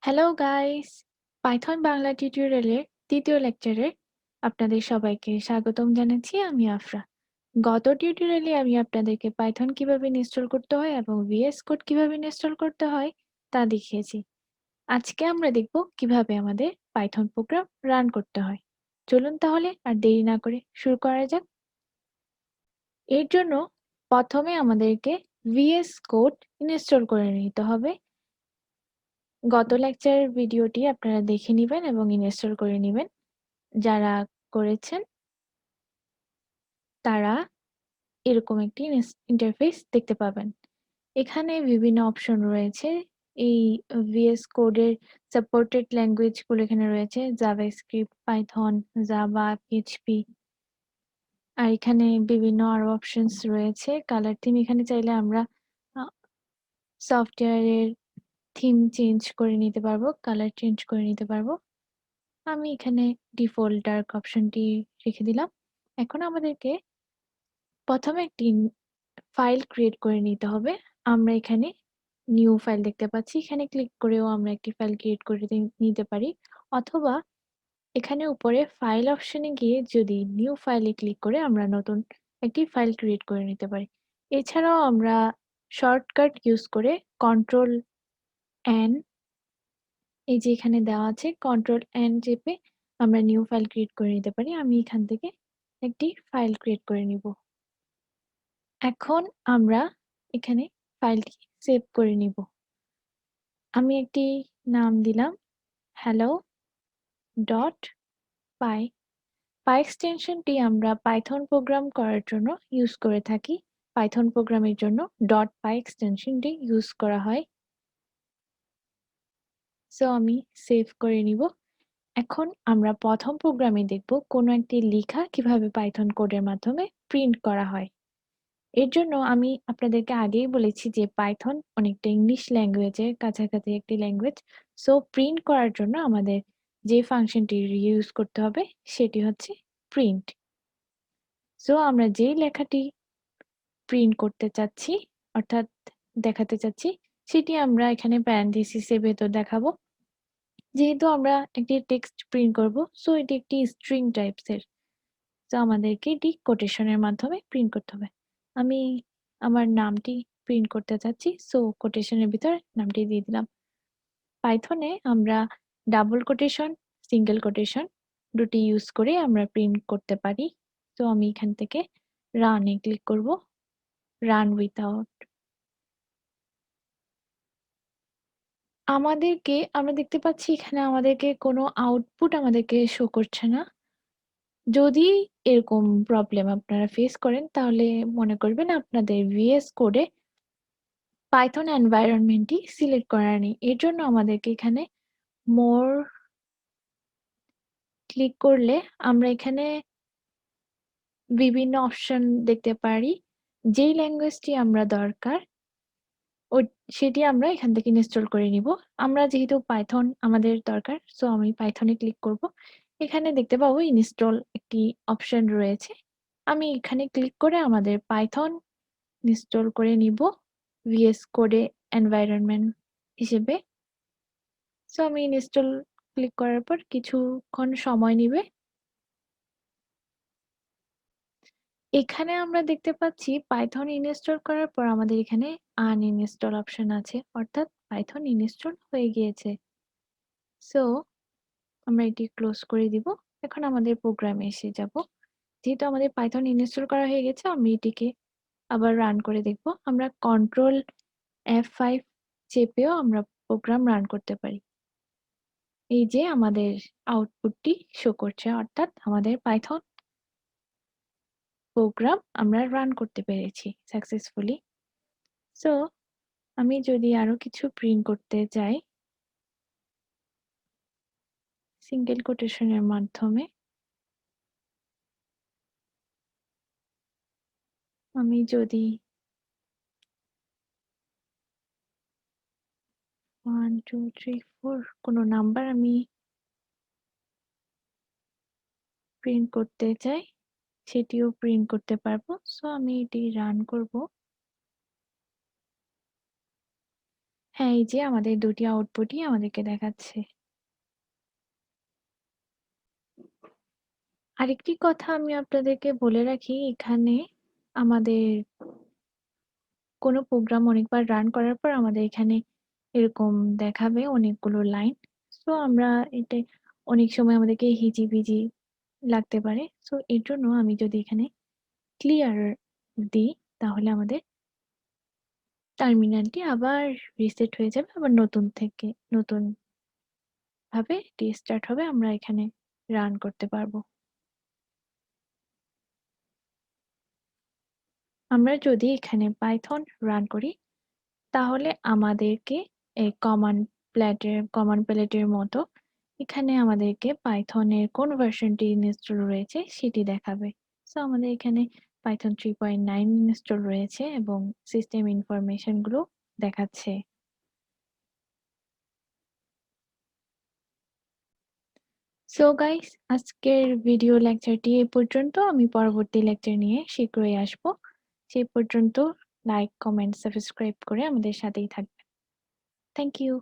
Hello guys! Python Bangla টিউটোরিয়ালের ৩য় লেকচারে আপনাদের সবাইকে স্বাগতম জানাচ্ছি। আমি আফরা। গত টিউটোরিয়ালে আমি আপনাদেরকে পাইথন কিভাবে ইনস্টল করতে হয় এবং VS কোড কিভাবে ইনস্টল করতে হয় তা দেখিয়েছি। আজকে আমরা দেখব কিভাবে আমাদের পাইথন প্রোগ্রাম রান করতে হয়। চলুন তাহলে আর দেরি না করে শুরু করা যাক। এর জন্য প্রথমে আমাদেরকে VS কোড ইনস্টল করে নিতে হবে। গত লেকচারের ভিডিওটি আপনারা দেখে নিবেন এবং ইনস্টল করে নিবেন। যারা করেছেন তারা এরকম একটি ইন্টারফেস দেখতে পাবেন। এখানে বিভিন্ন অপশন রয়েছে। এই VS কোডের সাপোর্টেড ল্যাঙ্গুয়েজ গুলো এখানে রয়েছে জাভাস্ক্রিপ্ট, পাইথন, জাভা, পিএইচপি। আর এখানে বিভিন্ন আরো অপশনস রয়েছে। কালার থিম এখানে চাইলে আমরা সফটওয়্যারের থিম চেঞ্জ করে নিতে পারবো, কালার চেঞ্জ করে নিতে পারবো। আমি এখানে ডিফল্ট ডার্ক অপশনটি রেখে দিলাম। এখন আমাদেরকে প্রথমে একটি ফাইল ক্রিয়েট করে নিতে হবে। আমরা এখানে নিউ ফাইল দেখতে পাচ্ছি। এখানে ক্লিক করেও আমরা একটি ফাইল ক্রিয়েট করে নিতে পারি। অথবা এখানে উপরে ফাইল অপশনে গিয়ে যদি নিউ ফাইলে ক্লিক করে আমরা নতুন একটি ফাইল ক্রিয়েট করে নিতে পারি। এছাড়াও আমরা শর্টকাট ইউজ করে কন্ট্রোল এন, এই যে এখানে দেওয়া আছে কন্ট্রোল এন চেপে আমরা নিউ ফাইল ক্রিয়েট করে নিতে পারি। আমি এখান থেকে একটি ফাইল ক্রিয়েট করে নিব। এখন আমরা এখানে ফাইলটি সেভ করে নিব। আমি একটি নাম দিলাম hello.py। পাই এক্সটেনশনটি আমরা পাইথন প্রোগ্রাম করার জন্য ইউজ করে থাকি। পাইথন প্রোগ্রামের জন্য .py এক্সটেনশনটি ইউজ করা হয়। সো আমি সেভ করে নিব। এখন আমরা প্রথম প্রোগ্রামে দেখব কোনো একটি লেখা কিভাবে পাইথন কোডের মাধ্যমে প্রিন্ট করা হয়। এর জন্য আমি আপনাদেরকে আগেই বলেছি যে পাইথন অনেকটা ইংলিশ ল্যাঙ্গুয়েজের কাছাকাছি একটি ল্যাঙ্গুয়েজ। সো প্রিন্ট করার জন্য আমাদের যে ফাংশনটি ইউজ করতে হবে সেটি হচ্ছে প্রিন্ট। সো আমরা যেই লেখাটি প্রিন্ট করতে চাচ্ছি অর্থাৎ দেখাতে চাচ্ছি সেটি আমরা এখানে প্যারেনথেসিসের ভেতর দেখাবো। যেহেতু আমরা একটি টেক্সট প্রিন্ট করব, সো এটি একটি স্ট্রিং টাইপসের। তো আমাদেরকে এটি কোটেশনের মাধ্যমে প্রিন্ট করতে হবে। আমি আমার নামটি প্রিন্ট করতে চাচ্ছি, সো কোটেশনের ভিতর নামটি দিয়ে দিলাম। পাইথনে আমরা ডাবল কোটেশন, সিঙ্গেল কোটেশন দুটি ইউজ করে আমরা প্রিন্ট করতে পারি। তো আমি এখান থেকে রানে ক্লিক করব, রান উইথআউট। আমরা দেখতে পাচ্ছি এখানে আমাদেরকে কোনো আউটপুট আমাদেরকে শো করছে না। যদি এরকম প্রবলেম আপনারা ফেস করেন তাহলে মনে করবেন আপনাদের VS কোডে পাইথন এনভায়রনমেন্টটি সিলেক্ট করা নেই। এর জন্য আমাদেরকে এখানে মোর ক্লিক করলে আমরা এখানে বিভিন্ন অপশন দেখতে পারি। যেই ল্যাঙ্গুয়েজটি আমরা দরকার সেটি আমরা এখান থেকে ইনস্টল করে নিব। আমরা যেহেতু পাইথন আমাদের দরকার, সো আমি পাইথনে ক্লিক করব। এখানে দেখতে পাবো ইনস্টল একটি অপশন রয়েছে। আমি এখানে ক্লিক করে আমাদের পাইথন ইনস্টল করে নিব VS কোডে এনভায়রনমেন্ট হিসেবে। সো আমি ইনস্টল ক্লিক করার পর কিছুক্ষণ সময় নিবে। এখানে আমরা দেখতে পাচ্ছি পাইথন ইনস্টল করার পর আমাদের এখানে আনইনস্টল অপশন আছে, অর্থাৎ পাইথন ইনস্টল হয়ে গিয়েছে। সো আমরা এটি ক্লোজ করে দিব। এখন আমাদের প্রোগ্রামে এসে যাব। যেহেতু আমাদের পাইথন ইনস্টল করা হয়ে গেছে, আমি এটিকে আবার রান করে দেখব। আমরা কন্ট্রোল F5 চেপেও আমরা প্রোগ্রাম রান করতে পারি। এই যে আমাদের আউটপুটটি শো করছে, অর্থাৎ আমাদের পাইথন প্রোগ্রাম আমরা রান করতে পেরেছি সাকসেসফুলি। সো আমি যদি আরো কিছু প্রিন্ট করতে চাই সিঙ্গেল কোটেশনের মাধ্যমে, আমি যদি 1 2 3 4 কোনো নাম্বার আমি প্রিন্ট করতে চাই সেটিও প্রিন্ট করতে পারবো। সো আমি এটি রান করব। হ্যাঁ, এই যে আমাদের ২ টি আউটপুটই আমাদেরকে দেখাচ্ছে। আরেকটি কথা আমি আপনাদেরকে বলে রাখি, এখানে আমাদের কোনো প্রোগ্রাম অনেকবার রান করার পর আমাদের এখানে এরকম দেখাবে অনেকগুলো লাইন। সো আমরা এতে অনেক সময় আমাদেরকে হিজিবিজি লাগতে পারে। সো এর জন্য আমি যদি এখানে ক্লিয়ার দিই তাহলে আমাদের টার্মিনালটি আবার রিসেট হয়ে যাবে। আবার নতুনভাবে রিস্টার্ট হবে। আমরা এখানে রান করতে পারবো। আমরা যদি এখানে পাইথন রান করি তাহলে আমাদেরকে এই কমান্ড প্যালেটের মতো এখানে আমাদেরকে পাইথনের কোন ভার্সনটি ইনস্টল রয়েছে সেটি দেখাবে। সো আমাদের এখানে পাইথন 3.9 ইনস্টল রয়েছে এবং সিস্টেম ইনফরমেশন গুলো দেখাচ্ছে। সো গাইস, আজকের ভিডিও লেকচারটি এই পর্যন্ত। আমি পরবর্তী লেকচার নিয়ে শীঘ্রই আসবো। সেই পর্যন্ত লাইক, কমেন্ট, সাবস্ক্রাইব করে আমাদের সাথেই থাকবেন। Thank you.